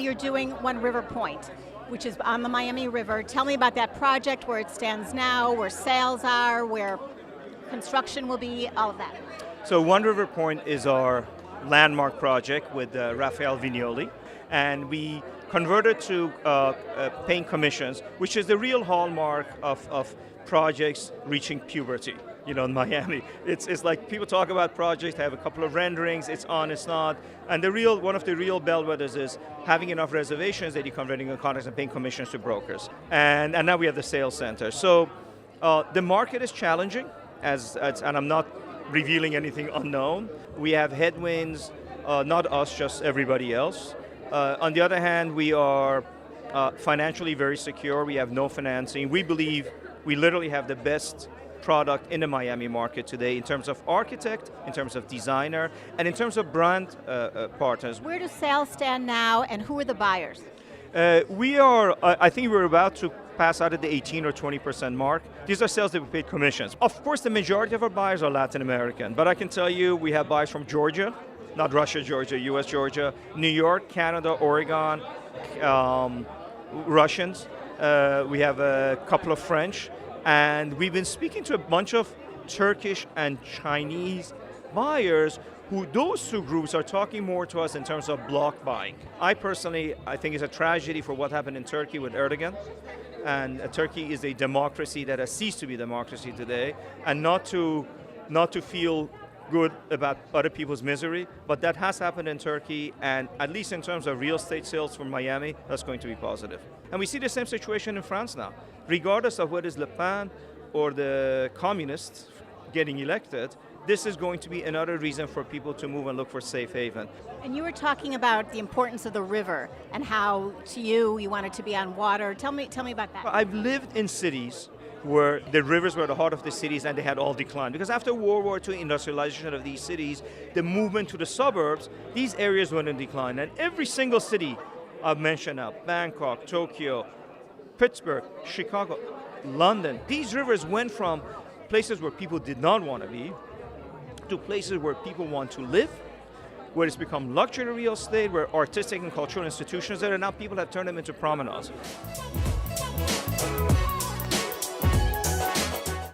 you're doing One River Point, which is on the Miami River. Tell me about that project, where it stands now, where sales are, where construction will be, all of that. So One River Point is our landmark project with Raphael Vignoli, and we converted to paying commissions, which is the real hallmark of projects reaching puberty. In Miami, it's like people talk about projects, they have a couple of renderings, it's on, it's not, and one of the real bellwethers is having enough reservations that you're converting your contracts and paying commissions to brokers. And now we have the sales center. So the market is challenging, and I'm not revealing anything unknown. We have headwinds, not us, just everybody else. On the other hand, we are financially very secure. We have no financing. We believe we literally have the best product in the Miami market today in terms of architect, in terms of designer, and in terms of brand partners. Where do sales stand now, and who are the buyers? I think we're about to pass out at the 18 or 20% mark. These are sales that we paid commissions. Of course, the majority of our buyers are Latin American, but I can tell you we have buyers from Georgia, not Russia, Georgia, US, Georgia, New York, Canada, Oregon, Russians. We have a couple of French. And we've been speaking to a bunch of Turkish and Chinese buyers those two groups are talking more to us in terms of block buying. I think it's a tragedy for what happened in Turkey with Erdogan. And Turkey is a democracy that has ceased to be a democracy today, and not to feel good about other people's misery, but that has happened in Turkey, and at least in terms of real estate sales from Miami, that's going to be positive. And we see the same situation in France now. Regardless of whether it's Le Pen or the communists getting elected, this is going to be another reason for people to move and look for safe haven. And you were talking about the importance of the river and how, to you wanted to be on water. Tell me about that. I've lived in cities where the rivers were the heart of the cities and they had all declined. Because after World War II industrialization of these cities, the movement to the suburbs, these areas went in decline. And every single city I've mentioned now, Bangkok, Tokyo, Pittsburgh, Chicago, London, these rivers went from places where people did not want to be to places where people want to live, where it's become luxury real estate, where artistic and cultural institutions are, and now people have turned them into promenades.